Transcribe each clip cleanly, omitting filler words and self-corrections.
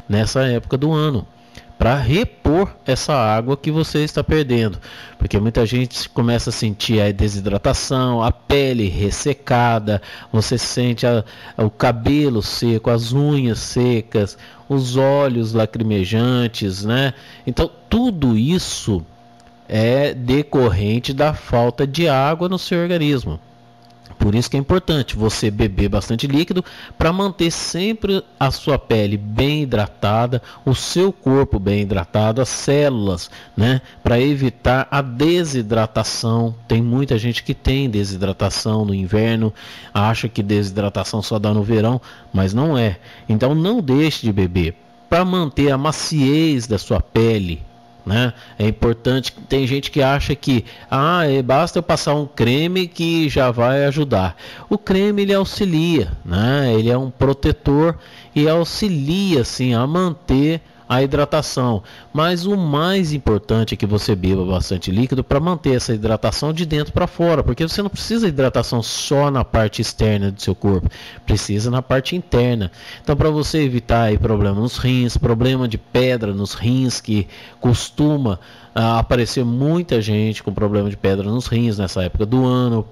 nessa época do ano, para repor essa água que você está perdendo, porque muita gente começa a sentir a desidratação, a pele ressecada, você sente o cabelo seco, as unhas secas, os olhos lacrimejantes, né? Então tudo isso é decorrente da falta de água no seu organismo. Por isso que é importante você beber bastante líquido para manter sempre a sua pele bem hidratada, o seu corpo bem hidratado, as células, né? Para evitar a desidratação. Tem muita gente que tem desidratação no inverno, acha que desidratação só dá no verão, mas não é. Então não deixe de beber para manter a maciez da sua pele. Né? É importante, tem gente que acha que basta eu passar um creme que já vai ajudar. O creme ele auxilia, né? Ele é um protetor e auxilia assim, a manter a hidratação, mas o mais importante é que você beba bastante líquido para manter essa hidratação de dentro para fora, porque você não precisa de hidratação só na parte externa do seu corpo, precisa na parte interna. Então, para você evitar aí problema nos rins, problema de pedra nos rins, que costuma aparecer muita gente com problema de pedra nos rins nessa época do ano,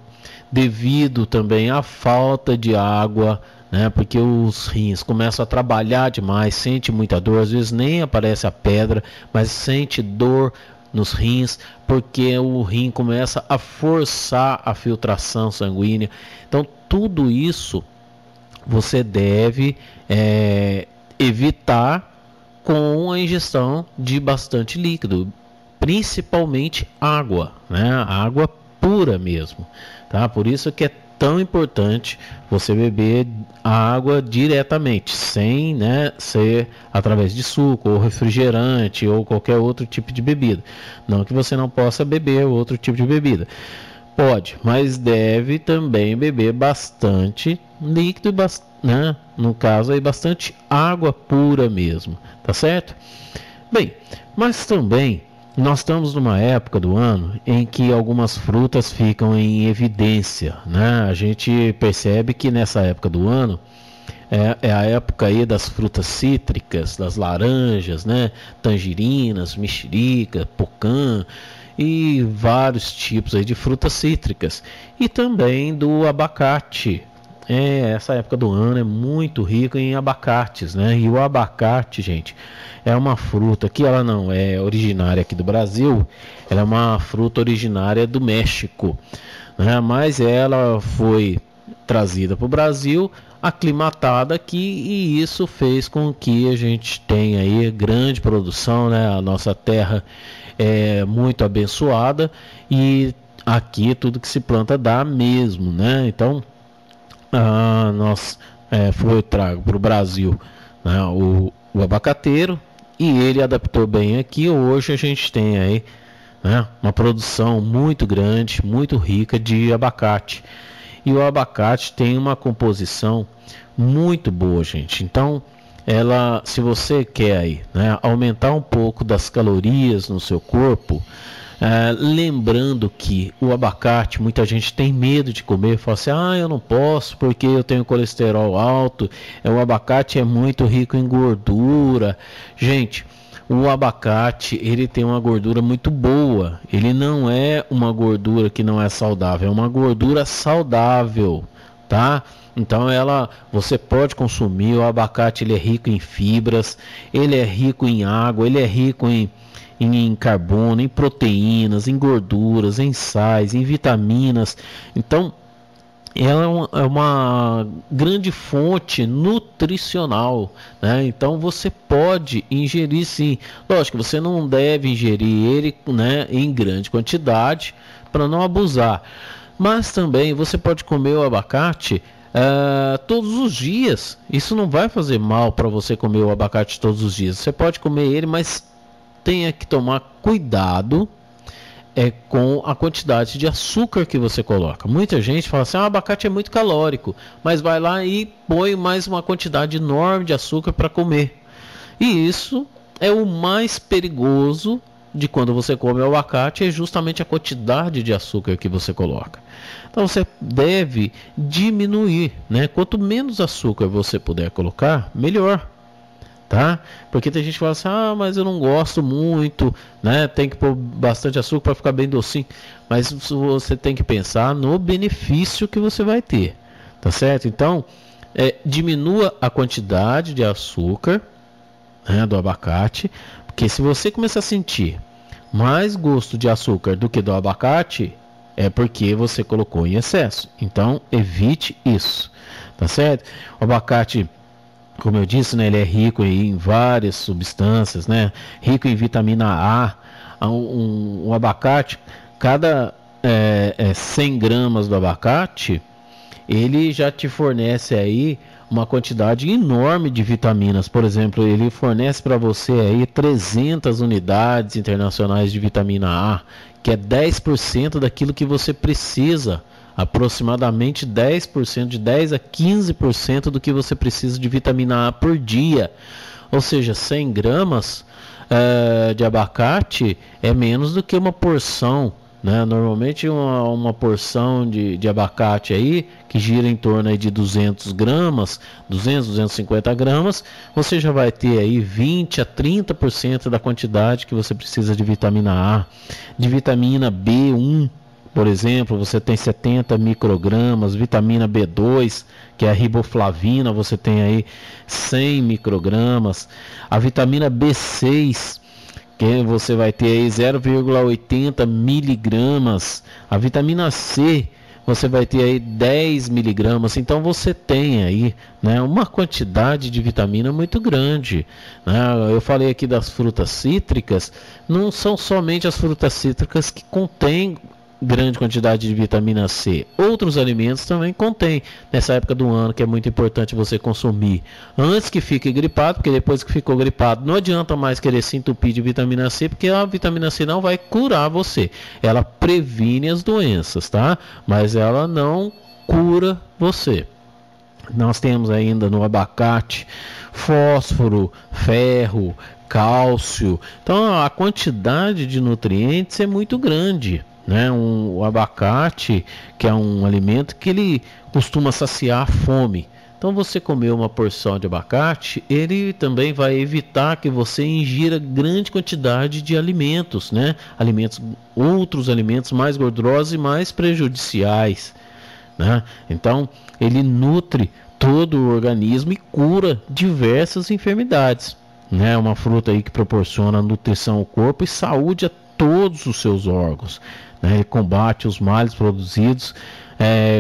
devido também à falta de água, né? Porque os rins começam a trabalhar demais, sente muita dor, às vezes nem aparece a pedra, mas sente dor nos rins, porque o rim começa a forçar a filtração sanguínea. Então tudo isso você deve evitar com a ingestão de bastante líquido, principalmente água, né? Água pura mesmo, tá? Por isso que é tão importante você beber a água diretamente, sem, né, ser através de suco ou refrigerante ou qualquer outro tipo de bebida. Não que você não possa beber outro tipo de bebida, pode, mas deve também beber bastante líquido, né? No caso aí bastante água pura mesmo, tá certo? Bem, mas também nós estamos numa época do ano em que algumas frutas ficam em evidência, né? A gente percebe que nessa época do ano é a época aí das frutas cítricas, das laranjas, né? Tangerinas, mexerica, pocã e vários tipos aí de frutas cítricas, e também do abacate. Essa época do ano é muito rica em abacates, né? E o abacate, gente, é uma fruta que ela não é originária aqui do Brasil, ela é uma fruta originária do México, né? Mas ela foi trazida para o Brasil, aclimatada aqui, e isso fez com que a gente tenha aí grande produção, né? A nossa terra é muito abençoada e aqui tudo que se planta dá mesmo, né? Então foi trago para o Brasil, né, o abacateiro, e ele adaptou bem aqui. Hoje a gente tem aí, né, uma produção muito grande, muito rica de abacate, e o abacate tem uma composição muito boa, gente. Então se você quer aí, né, aumentar um pouco das calorias no seu corpo, lembrando que o abacate, muita gente tem medo de comer, fala assim, eu não posso porque eu tenho colesterol alto, o abacate é muito rico em gordura. Gente, o abacate, ele tem uma gordura muito boa, ele não é uma gordura que não é saudável, é uma gordura saudável, tá? Então você pode consumir. O abacate, ele é rico em fibras, ele é rico em água, ele é rico em carbono, em proteínas, em gorduras, em sais, em vitaminas. Então ela é uma grande fonte nutricional, né? Então você pode ingerir, sim. Lógico, você não deve ingerir ele, né, em grande quantidade para não abusar, mas também você pode comer o abacate todos os dias. Isso não vai fazer mal para você comer o abacate todos os dias. Você pode comer ele, mas tenha que tomar cuidado com a quantidade de açúcar que você coloca. Muita gente fala assim, o abacate é muito calórico, mas vai lá e põe mais uma quantidade enorme de açúcar para comer. E isso é o mais perigoso de quando você come o abacate, é justamente a quantidade de açúcar que você coloca. Então você deve diminuir, né? Quanto menos açúcar você puder colocar, melhor, tá? Porque tem gente que fala assim, ah, mas eu não gosto muito, né? Tem que pôr bastante açúcar para ficar bem docinho. Mas você tem que pensar no benefício que você vai ter, tá certo? Então, diminua a quantidade de açúcar, né, do abacate, porque se você começar a sentir mais gosto de açúcar do que do abacate, é porque você colocou em excesso. Então, evite isso, tá certo? O abacate, como eu disse, né, ele é rico em várias substâncias, né? Rico em vitamina A. Um abacate, cada 100 gramas do abacate, ele já te fornece aí uma quantidade enorme de vitaminas. Por exemplo, ele fornece para você aí 300 unidades internacionais de vitamina A, que é 10% daquilo que você precisa. Aproximadamente 10%, de 10 a 15% do que você precisa de vitamina A por dia. Ou seja, 100 gramas de abacate é menos do que uma porção, né? Normalmente uma porção de abacate aí, que gira em torno aí de 200 gramas, 250 gramas, você já vai ter aí 20 a 30% da quantidade que você precisa de vitamina A. De vitamina B1, por exemplo, você tem 70 microgramas, vitamina B2, que é a riboflavina, você tem aí 100 microgramas, a vitamina B6, que você vai ter aí 0,80 miligramas, a vitamina C, você vai ter aí 10 miligramas, então você tem aí, né, uma quantidade de vitamina muito grande, né? Eu falei aqui das frutas cítricas, não são somente as frutas cítricas que contêm grande quantidade de vitamina C. Outros alimentos também contêm nessa época do ano, que é muito importante você consumir antes que fique gripado, porque depois que ficou gripado não adianta mais querer se entupir de vitamina C, porque a vitamina C não vai curar você, ela previne as doenças, tá? Mas ela não cura você. Nós temos ainda no abacate fósforo, ferro, cálcio, então a quantidade de nutrientes é muito grande, né? O abacate, que é um alimento que ele costuma saciar a fome. Então você comer uma porção de abacate, ele também vai evitar que você ingira grande quantidade de alimentos, né? Outros alimentos mais gordurosos e mais prejudiciais, né? Então ele nutre todo o organismo e cura diversas enfermidades, né? Uma fruta aí que proporciona nutrição ao corpo e saúde a todos os seus órgãos, né? Ele combate os males produzidos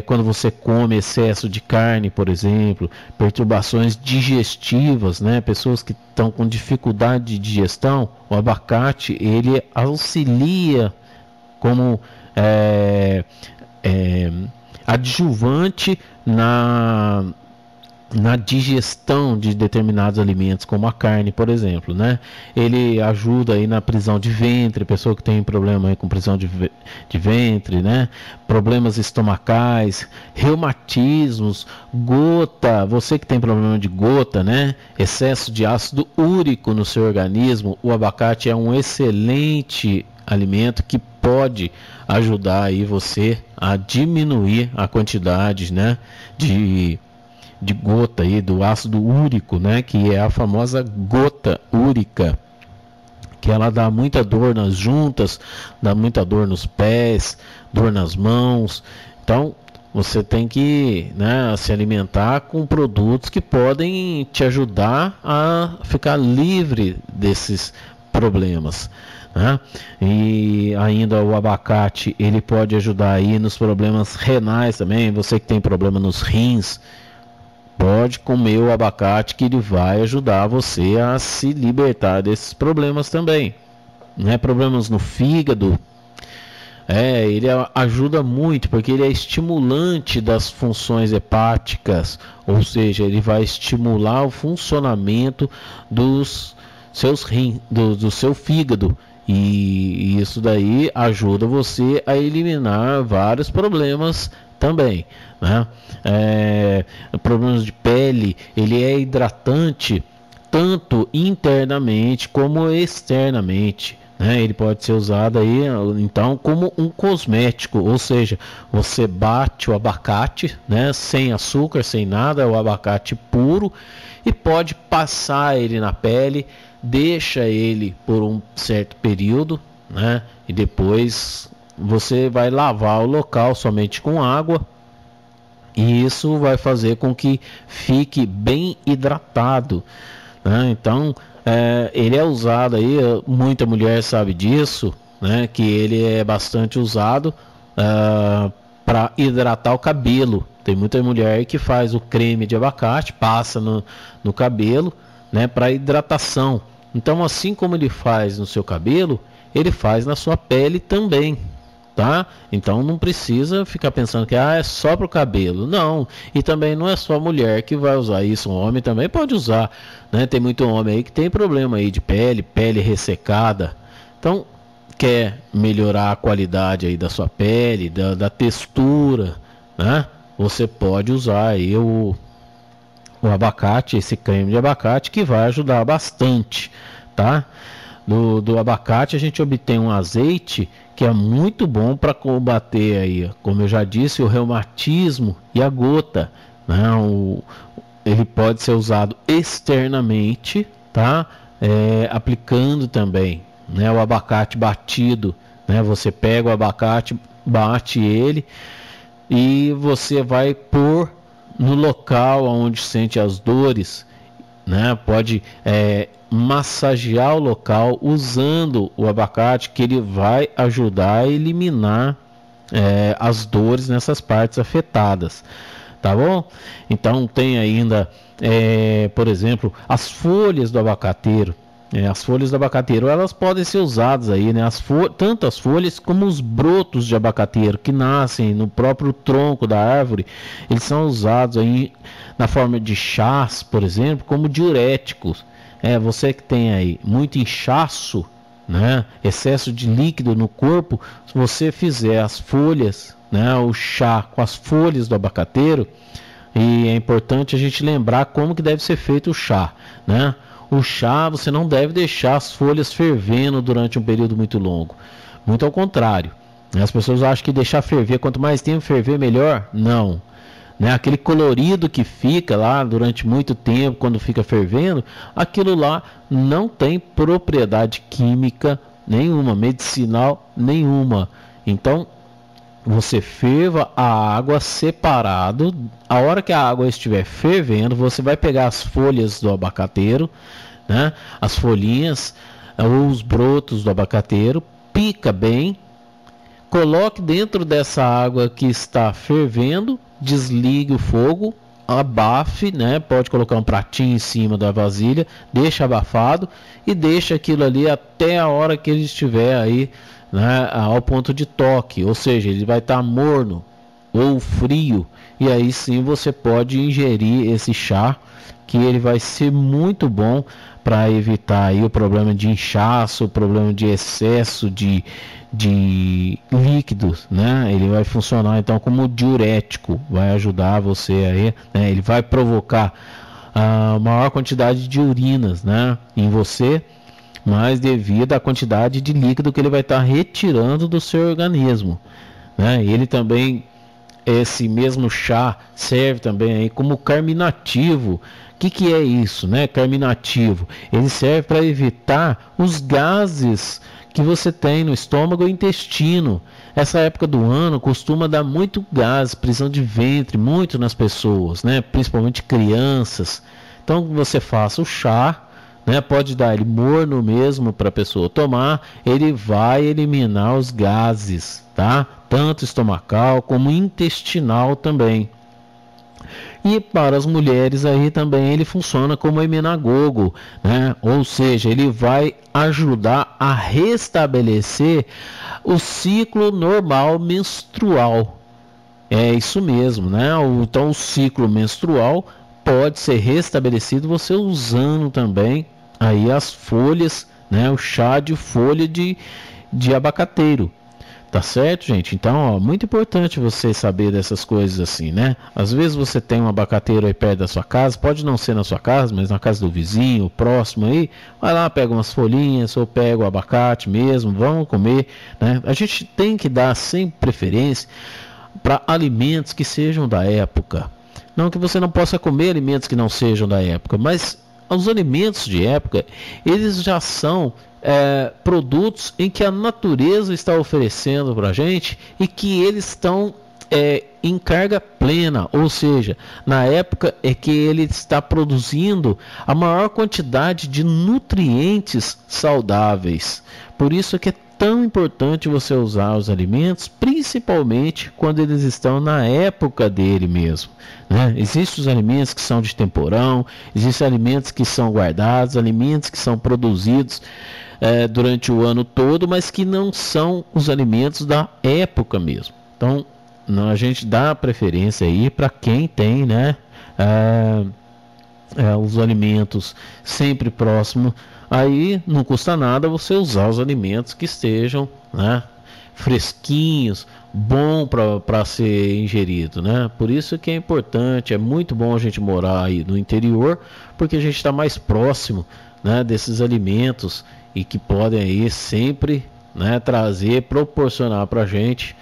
quando você come excesso de carne, por exemplo, perturbações digestivas, né? Pessoas que estão com dificuldade de digestão, o abacate ele auxilia como adjuvante na digestão de determinados alimentos, como a carne, por exemplo, né? Ele ajuda aí na prisão de ventre, pessoa que tem problema aí com prisão de ventre, né? Problemas estomacais, reumatismos, gota, você que tem problema de gota, né? Excesso de ácido úrico no seu organismo, o abacate é um excelente alimento que pode ajudar aí você a diminuir a quantidade, né, de gota aí do ácido úrico, né, que é a famosa gota úrica, que ela dá muita dor nas juntas, dá muita dor nos pés, dor nas mãos. Então você tem que, né, se alimentar com produtos que podem te ajudar a ficar livre desses problemas, né? E ainda o abacate, ele pode ajudar aí nos problemas renais também. Você que tem problema nos rins, pode comer o abacate, que ele vai ajudar você a se libertar desses problemas também, né? Problemas no fígado, ele ajuda muito, porque ele é estimulante das funções hepáticas, ou seja, ele vai estimular o funcionamento dos seus rins, do seu fígado, e isso daí ajuda você a eliminar vários problemas também, né? Problemas de pele, ele é hidratante tanto internamente como externamente, né? Ele pode ser usado aí, então, como um cosmético, ou seja, você bate o abacate, né? Sem açúcar, sem nada, o abacate puro, e pode passar ele na pele, deixa ele por um certo período, né? E depois você vai lavar o local somente com água, e isso vai fazer com que fique bem hidratado, né? Então, ele é usado aí, muita mulher sabe disso, né? Que ele é bastante usado para hidratar o cabelo. Tem muita mulher que faz o creme de abacate, passa no cabelo, né? Para hidratação. Então, assim como ele faz no seu cabelo, ele faz na sua pele também. Tá? Então não precisa ficar pensando que é só para o cabelo, não. E também não é só a mulher que vai usar isso, um homem também pode usar, né? Tem muito homem aí que tem problema aí de pele ressecada. Então quer melhorar a qualidade aí da sua pele, da textura, né? Você pode usar aí o abacate, esse creme de abacate, que vai ajudar bastante, tá? Do abacate a gente obtém um azeite que é muito bom para combater aí, como eu já disse, o reumatismo e a gota, né? Ele pode ser usado externamente, tá? Aplicando também, né? O abacate batido, né? Você pega o abacate, bate ele e você vai pôr no local onde sente as dores, né? Pode massagear o local usando o abacate, que ele vai ajudar a eliminar as dores nessas partes afetadas, tá bom? Então tem ainda, por exemplo, as folhas do abacateiro. As folhas do abacateiro, elas podem ser usadas aí, né? Tanto as folhas como os brotos de abacateiro que nascem no próprio tronco da árvore, eles são usados aí na forma de chás, por exemplo, como diuréticos. Você que tem aí muito inchaço, né? Excesso de líquido no corpo, se você fizer as folhas, né? O chá com as folhas do abacateiro, e é importante a gente lembrar como que deve ser feito o chá, né? O chá, você não deve deixar as folhas fervendo durante um período muito longo. Muito ao contrário. As pessoas acham que deixar ferver, quanto mais tempo ferver, melhor. Não. Né? Aquele colorido que fica lá durante muito tempo, quando fica fervendo, aquilo lá não tem propriedade química nenhuma, medicinal nenhuma. Então, você ferva a água separado. A hora que a água estiver fervendo, você vai pegar as folhas do abacateiro, né? As folhinhas ou os brotos do abacateiro, pica bem, coloque dentro dessa água que está fervendo, desligue o fogo, abafe, né? Pode colocar um pratinho em cima da vasilha, deixa abafado e deixa aquilo ali até a hora que ele estiver aí, né, ao ponto de toque, ou seja, ele vai estar morno ou frio, e aí sim você pode ingerir esse chá, que ele vai ser muito bom para evitar aí o problema de inchaço, o problema de excesso de líquidos, né? Ele vai funcionar então como diurético, vai ajudar você aí, né? Ele vai provocar a maior quantidade de urinas, né, em você, mas devido à quantidade de líquido que ele vai estar retirando do seu organismo, né? Ele também, esse mesmo chá serve também aí como carminativo. O que é isso, né? Carminativo. Ele serve para evitar os gases que você tem no estômago e intestino. Essa época do ano costuma dar muito gás, prisão de ventre, muito nas pessoas, né? Principalmente crianças. Então você faça o chá, né? Pode dar ele morno mesmo para a pessoa tomar, ele vai eliminar os gases, tá? Tanto estomacal como intestinal também. E para as mulheres aí também ele funciona como emenagogo, né? Ou seja, ele vai ajudar a restabelecer o ciclo normal menstrual. É isso mesmo, né? Então o ciclo menstrual pode ser restabelecido você usando também aí as folhas, né? O chá de folha de abacateiro. Tá certo, gente? Então, ó, muito importante você saber dessas coisas assim, né? Às vezes você tem um abacateiro aí perto da sua casa, pode não ser na sua casa, mas na casa do vizinho, próximo aí, vai lá, pega umas folhinhas ou pega o abacate mesmo, vamos comer, né? A gente tem que dar sempre preferência para alimentos que sejam da época. Não que você não possa comer alimentos que não sejam da época, mas os alimentos de época, eles já são produtos em que a natureza está oferecendo para a gente e que eles estão em carga plena, ou seja, na época é que ele está produzindo a maior quantidade de nutrientes saudáveis. Por isso que é tão importante você usar os alimentos, principalmente quando eles estão na época dele mesmo, né? Existem os alimentos que são de temporão, existem alimentos que são guardados, alimentos que são produzidos durante o ano todo, mas que não são os alimentos da época mesmo. Então, a gente dá preferência aí para quem tem, né, os alimentos sempre próximo. Aí não custa nada você usar os alimentos que estejam, né, fresquinhos, bom para ser ingerido, né? Por isso que é importante, é muito bom a gente morar aí no interior, porque a gente está mais próximo, né, desses alimentos e que podem aí sempre, né, proporcionar para a gente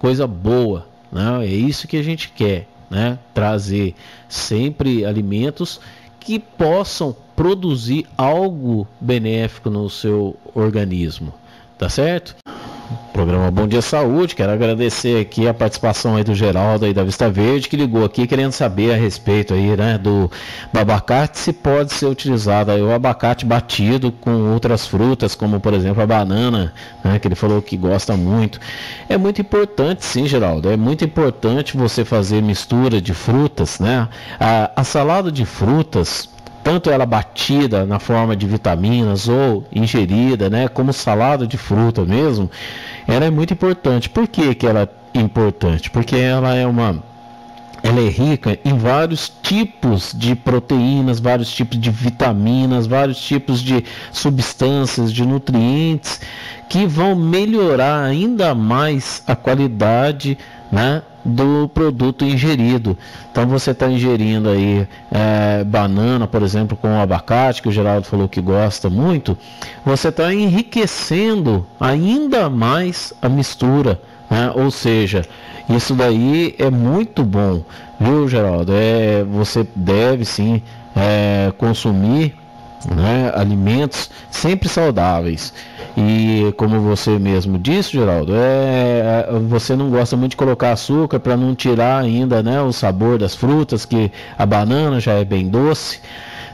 coisa boa, né? É isso que a gente quer, né? Trazer sempre alimentos que possam produzir algo benéfico no seu organismo, tá certo? Programa Bom Dia Saúde, quero agradecer aqui a participação aí do Geraldo aí da Vista Verde, que ligou aqui querendo saber a respeito aí, né, do abacate, se pode ser utilizado aí o abacate batido com outras frutas, como por exemplo a banana, né, que ele falou que gosta muito. É muito importante, sim, Geraldo, é muito importante você fazer mistura de frutas, né? A salada de frutas, tanto ela batida na forma de vitaminas ou ingerida, né, como salada de fruta mesmo, ela é muito importante. Por que ela é importante? Porque ela é rica em vários tipos de proteínas, vários tipos de vitaminas, vários tipos de substâncias, de nutrientes que vão melhorar ainda mais a qualidade, né, do produto ingerido. Então você está ingerindo aí banana, por exemplo, com abacate, que o Geraldo falou que gosta muito, você está enriquecendo ainda mais a mistura, né? Ou seja, isso daí é muito bom, viu, Geraldo? Você deve sim consumir, né, alimentos sempre saudáveis. E como você mesmo disse, Geraldo, você não gosta muito de colocar açúcar para não tirar ainda, né, o sabor das frutas, que a banana já é bem doce.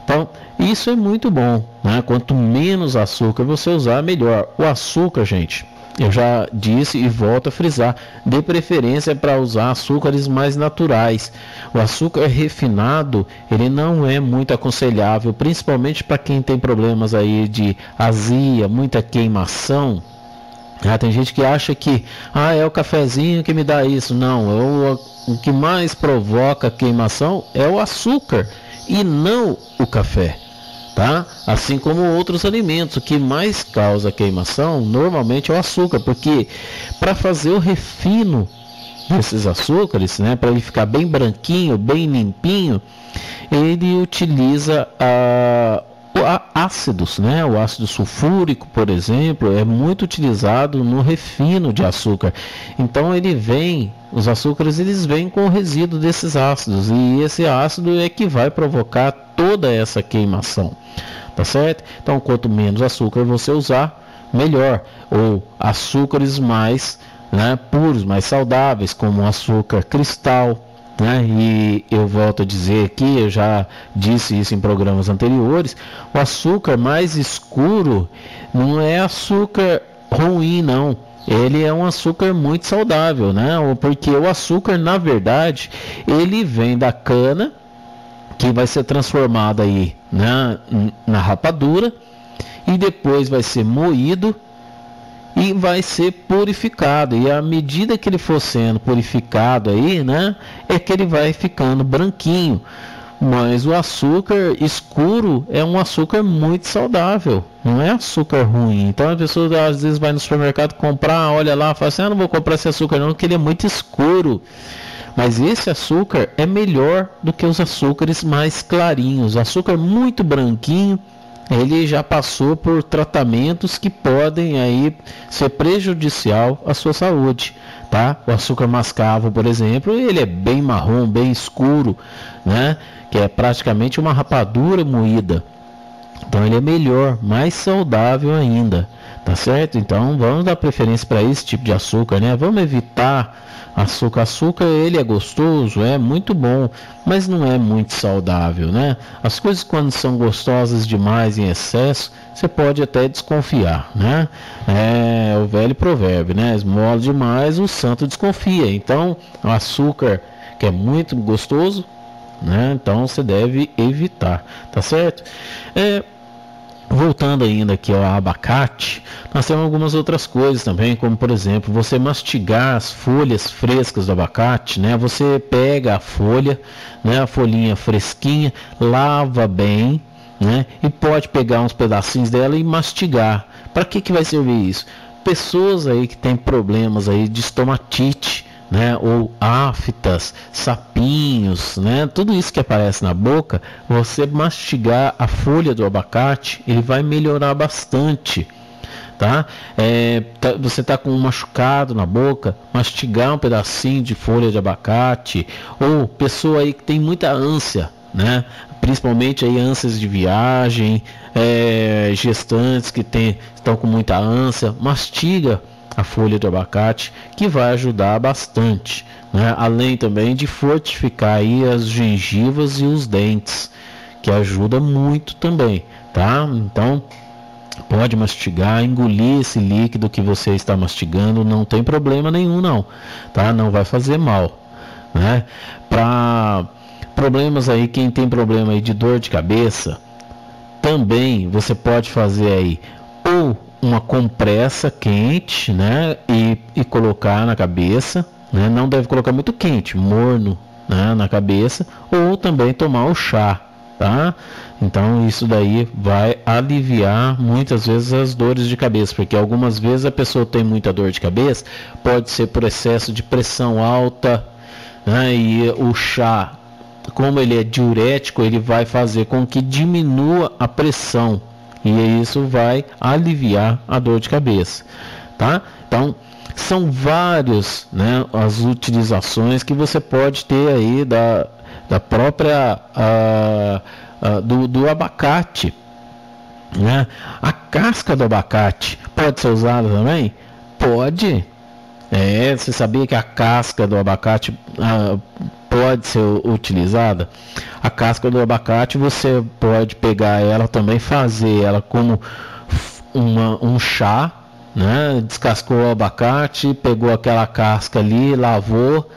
Então, isso é muito bom, né? Quanto menos açúcar você usar, melhor. O açúcar, gente, eu já disse e volto a frisar, dê preferência para usar açúcares mais naturais. O açúcar refinado, ele não é muito aconselhável, principalmente para quem tem problemas aí de azia, muita queimação. Tem gente que acha que é o cafezinho que me dá isso. Não, o que mais provoca queimação é o açúcar e não o café. Tá? Assim como outros alimentos, o que mais causa queimação normalmente é o açúcar, porque para fazer o refino desses açúcares, né, para ele ficar bem branquinho, bem limpinho, ele utiliza ácidos, né? O ácido sulfúrico, por exemplo, é muito utilizado no refino de açúcar. Então os açúcares eles vêm com o resíduo desses ácidos, e esse ácido é que vai provocar toda essa queimação, tá certo? Então, quanto menos açúcar você usar, melhor. Ou açúcares mais, né, puros, mais saudáveis, como o açúcar cristal, né? E eu volto a dizer aqui, eu já disse isso em programas anteriores, o açúcar mais escuro não é açúcar ruim, não. Ele é um açúcar muito saudável, né? Porque o açúcar, na verdade, ele vem da cana, que vai ser transformada aí, né, na rapadura, e depois vai ser moído e vai ser purificado. E à medida que ele for sendo purificado aí, né, é que ele vai ficando branquinho. Mas o açúcar escuro é um açúcar muito saudável, não é açúcar ruim. Então a pessoa às vezes vai no supermercado comprar, olha lá, fala assim, não vou comprar esse açúcar não, porque ele é muito escuro. Mas esse açúcar é melhor do que os açúcares mais clarinhos. O açúcar muito branquinho, ele já passou por tratamentos que podem aí ser prejudicial à sua saúde, tá? O açúcar mascavo, por exemplo, ele é bem marrom, bem escuro, né? Que é praticamente uma rapadura moída. Então ele é melhor, mais saudável ainda, tá certo? Então vamos dar preferência para esse tipo de açúcar, né? Vamos evitar açúcar. Açúcar, ele é gostoso, é muito bom, mas não é muito saudável, né? As coisas quando são gostosas demais em excesso, você pode até desconfiar, né? É o velho provérbio, né? Esmola demais, o santo desconfia. Então, o açúcar que é muito gostoso, né? Então você deve evitar, tá certo? Voltando ainda aqui ao abacate, nós temos algumas outras coisas também, como por exemplo, você mastigar as folhas frescas do abacate, né? Você pega a folha, né? A folhinha fresquinha, lava bem, né? E pode pegar uns pedacinhos dela e mastigar. Para que vai servir isso? Pessoas aí que têm problemas aí de estomatite, né, ou aftas, sapinhos, né, tudo isso que aparece na boca, você mastigar a folha do abacate, ele vai melhorar bastante, tá? Você tá com um machucado na boca, mastigar um pedacinho de folha de abacate, ou pessoa aí que tem muita ânsia, né, principalmente aí ânsias de viagem, gestantes que estão com muita ânsia, mastiga a folha do abacate, que vai ajudar bastante, né? Além também de fortificar aí as gengivas e os dentes, que ajuda muito também, tá? Então pode mastigar, engolir esse líquido que você está mastigando, não tem problema nenhum não, tá? Não vai fazer mal, né? Para problemas aí, quem tem problema aí de dor de cabeça, também você pode fazer aí ou uma compressa quente, né, e colocar na cabeça, né, não deve colocar muito quente, morno, né, na cabeça, ou também tomar o chá, tá? Então isso daí vai aliviar muitas vezes as dores de cabeça, porque algumas vezes a pessoa tem muita dor de cabeça, pode ser por excesso de pressão alta, né, e o chá, como ele é diurético, ele vai fazer com que diminua a pressão, e isso vai aliviar a dor de cabeça, tá? Então são vários, né, as utilizações que você pode ter aí da própria do abacate, né? A casca do abacate pode ser usada também? Pode. Você sabia que a casca do abacate pode ser utilizada? A casca do abacate você pode pegar ela também, fazer ela como um chá, né? Descascou o abacate, pegou aquela casca ali, lavou,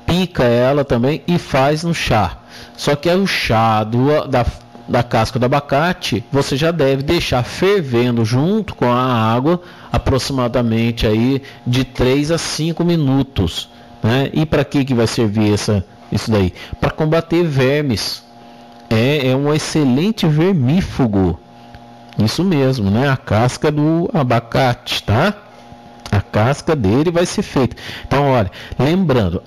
pica ela também e faz no chá. Só que é o chá da casca do abacate, você já deve deixar fervendo junto com a água aproximadamente aí de 3 a 5 minutos, né? E para que vai servir isso daí? Para combater vermes. É um excelente vermífugo. Isso mesmo, né? A casca do abacate, tá? A casca dele vai ser feita. Então, olha, lembrando,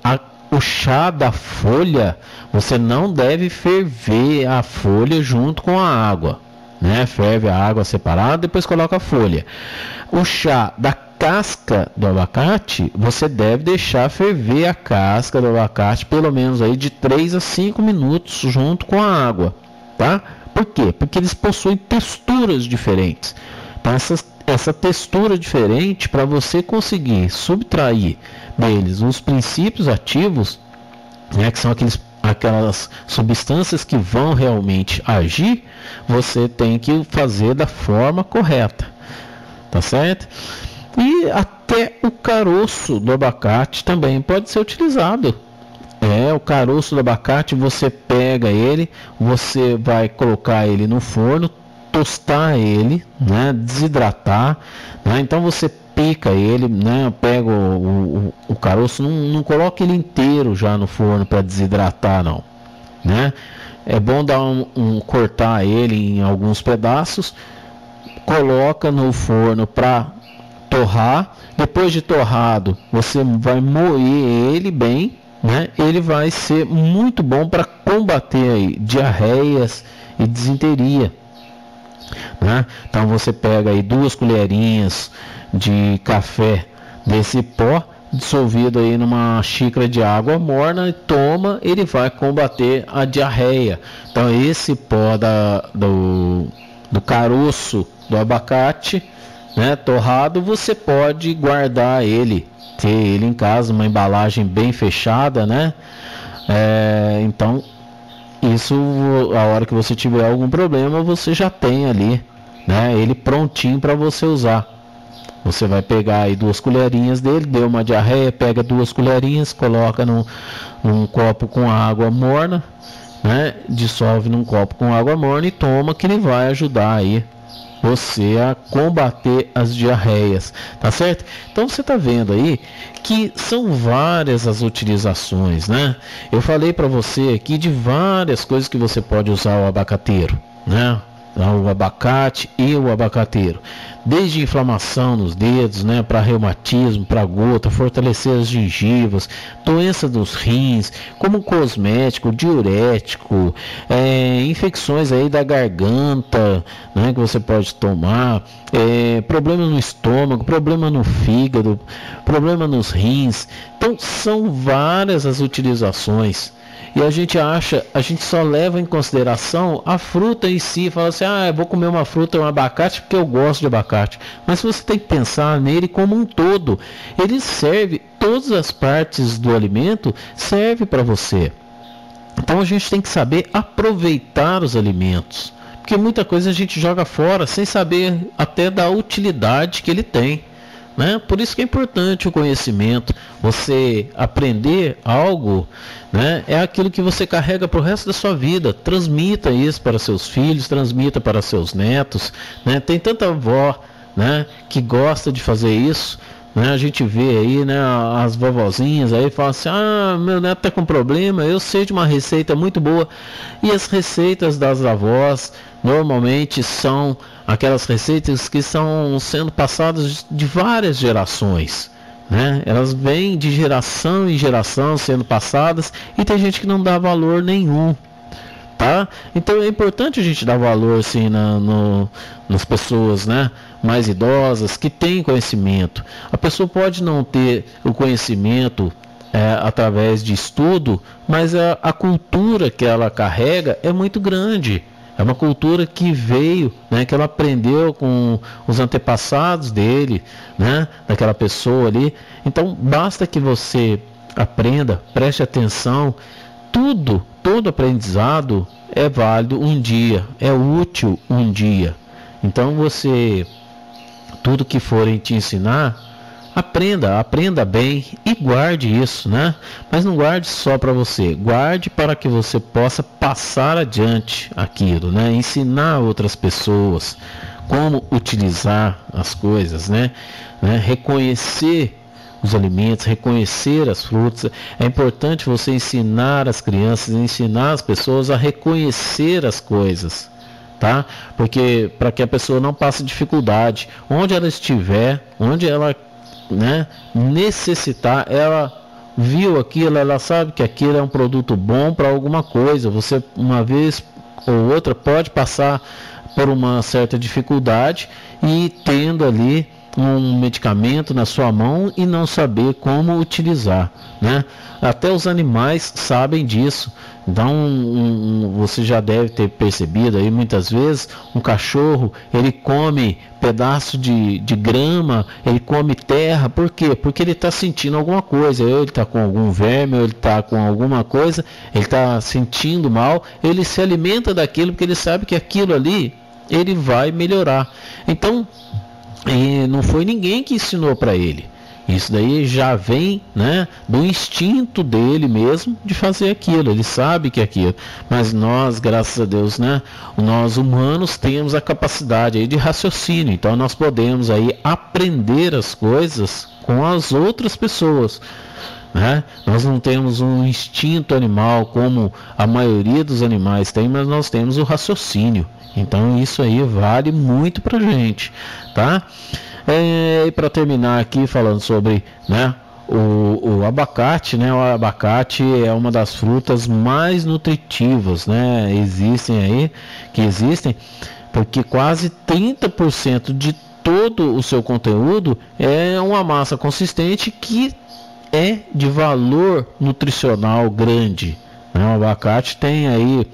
o chá da folha, você não deve ferver a folha junto com a água, né? Ferve a água separada, depois coloca a folha. O chá da casca do abacate, você deve deixar ferver a casca do abacate pelo menos aí de 3 a 5 minutos junto com a água, tá? Por quê? Porque eles possuem texturas diferentes. Então essa textura diferente, para você conseguir subtrair deles os princípios ativos, né, que são aquelas substâncias que vão realmente agir, você tem que fazer da forma correta, tá certo? E até o caroço do abacate também pode ser utilizado. O caroço do abacate, você pega ele, você vai colocar ele no forno, tostar ele, né, desidratar, né? Então você pica ele, né, pega o caroço, não coloca ele inteiro já no forno para desidratar não, né? É bom dar cortar ele em alguns pedaços, coloca no forno para torrar. Depois de torrado, você vai moer ele bem, né? Ele vai ser muito bom para combater aí diarreias e disenteria, né? Então você pega aí 2 colherinhas de café desse pó dissolvido aí numa xícara de água morna e toma, ele vai combater a diarreia. Então esse pó do caroço do abacate, né, torrado, você pode guardar ele, ter ele em casa, uma embalagem bem fechada, né? Então isso, a hora que você tiver algum problema, você já tem ali, né, ele prontinho para você usar. Você vai pegar aí 2 colherinhas dele, deu uma diarreia, pega 2 colherinhas, coloca num copo com água morna, né? Dissolve num copo com água morna e toma, que ele vai ajudar aí você a combater as diarreias, tá certo? Então você tá vendo aí que são várias as utilizações, né? Eu falei para você aqui de várias coisas que você pode usar o abacateiro, né? O abacate e o abacateiro, desde inflamação nos dedos, né, para reumatismo, para gota, fortalecer as gengivas, doença dos rins, como cosmético, diurético, infecções aí da garganta, né, que você pode tomar, problema no estômago, problema no fígado, problema nos rins. Então são várias as utilizações. E a gente só leva em consideração a fruta em si, fala assim, eu vou comer uma fruta, um abacate, porque eu gosto de abacate. Mas você tem que pensar nele como um todo. Ele serve, todas as partes do alimento servem para você. Então a gente tem que saber aproveitar os alimentos. Porque muita coisa a gente joga fora sem saber até da utilidade que ele tem, né? Por isso que é importante o conhecimento. Você aprender algo, né, é aquilo que você carrega para o resto da sua vida. Transmita isso para seus filhos, transmita para seus netos, né? Tem tanta avó, né, que gosta de fazer isso, né? A gente vê aí, né, as vovozinhas aí falam assim, meu neto está com problema, eu sei de uma receita muito boa. E as receitas das avós normalmente são aquelas receitas que estão sendo passadas de várias gerações, né? Elas vêm de geração em geração sendo passadas, e tem gente que não dá valor nenhum, tá? Então é importante a gente dar valor assim nas pessoas, né, mais idosas que têm conhecimento. A pessoa pode não ter o conhecimento através de estudo, mas a cultura que ela carrega é muito grande. É uma cultura que veio, né, que ela aprendeu com os antepassados dele, né, daquela pessoa ali. Então basta que você aprenda, preste atenção. Todo aprendizado é válido um dia, é útil um dia. Então tudo que forem te ensinar, aprenda bem e guarde isso, né? Mas não guarde só para você, guarde para que você possa passar adiante aquilo, né? Ensinar outras pessoas como utilizar as coisas, né? Reconhecer os alimentos, reconhecer as frutas. É importante você ensinar as crianças, ensinar as pessoas a reconhecer as coisas, tá? Porque para que a pessoa não passe dificuldade, onde ela estiver, onde ela, né, necessitar, ela viu aquilo, ela sabe que aquilo é um produto bom para alguma coisa. Você uma vez ou outra pode passar por uma certa dificuldade e tendo ali um medicamento na sua mão e não saber como utilizar, né? Até os animais sabem disso. Então você já deve ter percebido aí muitas vezes, um cachorro, ele come pedaço de grama, ele come terra. Por quê? Porque ele está sentindo alguma coisa, ou ele está com algum verme, ou ele está com alguma coisa, ele está sentindo mal, ele se alimenta daquilo porque ele sabe que aquilo ali ele vai melhorar. Então não foi ninguém que ensinou para ele. Isso daí já vem, né, do instinto dele mesmo de fazer aquilo. Ele sabe que é aquilo. Mas nós, graças a Deus, né, nós humanos temos a capacidade aí de raciocínio. Então nós podemos aí aprender as coisas com as outras pessoas, né? Nós não temos um instinto animal como a maioria dos animais tem, mas nós temos o raciocínio. Então isso aí vale muito pra gente, tá? E para terminar aqui falando sobre, né, o abacate, né? O abacate é uma das frutas mais nutritivas, né? Existem, porque quase 30% de todo o seu conteúdo é uma massa consistente que é de valor nutricional grande. O abacate tem aí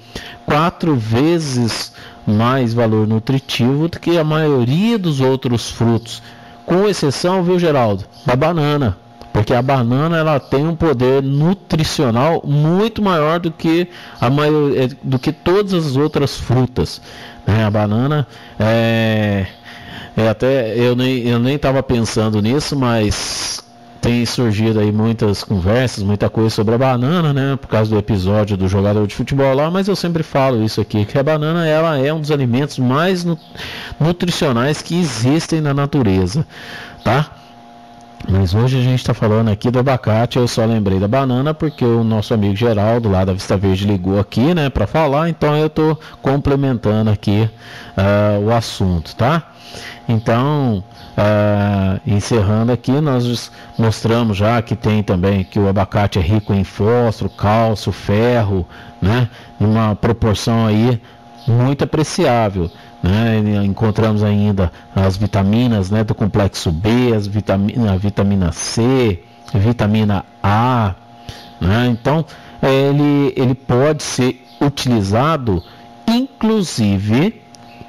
4 vezes mais valor nutritivo do que a maioria dos outros frutos, com exceção, viu, Geraldo, da banana, porque a banana ela tem um poder nutricional muito maior do que do que todas as outras frutas, né? A banana até eu nem estava pensando nisso, mas tem surgido aí muitas conversas, muita coisa sobre a banana, né? Por causa do episódio do jogador de futebol lá, mas eu sempre falo isso aqui, que a banana ela é um dos alimentos mais nutricionais que existem na natureza, tá? Mas hoje a gente está falando aqui do abacate. Eu só lembrei da banana porque o nosso amigo Geraldo lá da Vista Verde ligou aqui, né, para falar, então eu estou complementando aqui o assunto, tá? Então, encerrando aqui, nós mostramos já que tem também que o abacate é rico em fósforo, cálcio, ferro, né, em uma proporção aí muito apreciável, né? Encontramos ainda as vitaminas, né, do complexo B, a vitamina C, vitamina A, né? Então ele pode ser utilizado, inclusive,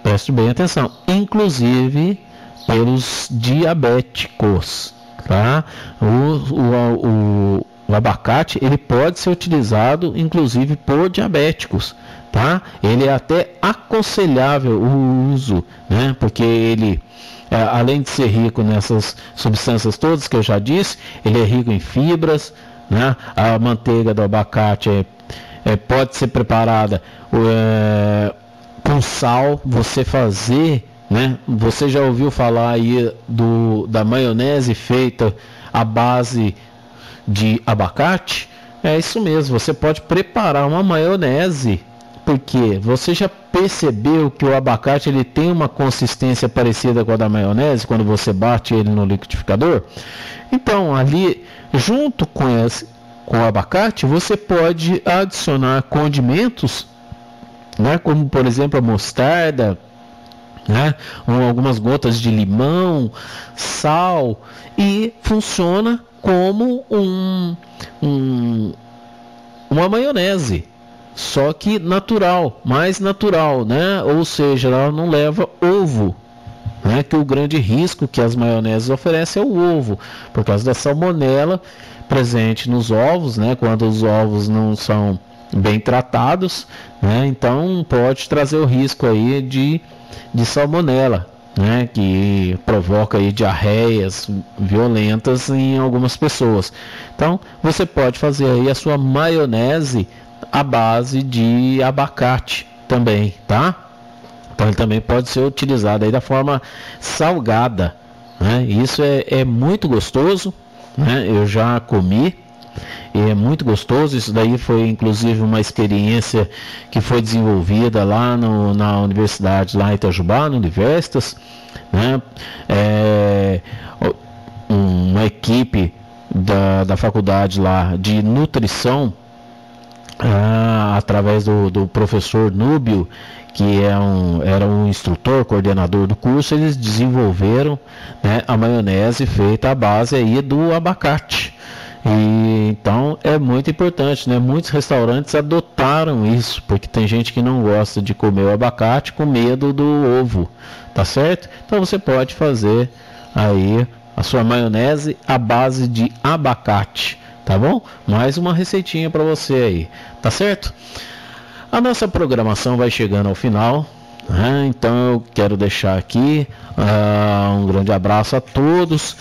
preste bem atenção, inclusive pelos diabéticos, tá? O abacate ele pode ser utilizado inclusive por diabéticos, tá? Ele é até aconselhável o uso, né? Porque ele, além de ser rico nessas substâncias todas que eu já disse, ele é rico em fibras, né? A manteiga do abacate pode ser preparada com sal. Você fazer, né? Você já ouviu falar aí da maionese feita à base de abacate? É isso mesmo, você pode preparar uma maionese, porque você já percebeu que o abacate ele tem uma consistência parecida com a da maionese quando você bate ele no liquidificador? Então ali, junto com o abacate, você pode adicionar condimentos, né, como por exemplo a mostarda, né, algumas gotas de limão, sal, e funciona como uma maionese, só que natural, mais natural, né? Ou seja, ela não leva ovo, né? Que o grande risco que as maioneses oferecem é o ovo, por causa da salmonela presente nos ovos, né? Quando os ovos não são bem tratados, né? Então pode trazer o risco aí de salmonela, né, que provoca aí diarreias violentas em algumas pessoas. Então você pode fazer aí a sua maionese à base de abacate também, tá? Então ele também pode ser utilizado aí da forma salgada, né? Isso é muito gostoso, né? Eu já comi e é muito gostoso. Isso daí foi inclusive uma experiência que foi desenvolvida lá na universidade, lá em Itajubá, no Universitas, né? Uma equipe da faculdade lá de nutrição, através do professor Núbio, que era um instrutor, coordenador do curso, eles desenvolveram, né, a maionese feita à base aí do abacate. E então é muito importante, né? Muitos restaurantes adotaram isso, porque tem gente que não gosta de comer o abacate com medo do ovo, tá certo? Então você pode fazer aí a sua maionese à base de abacate, tá bom? Mais uma receitinha para você aí, tá certo? A nossa programação vai chegando ao final, né? Então eu quero deixar aqui um grande abraço a todos.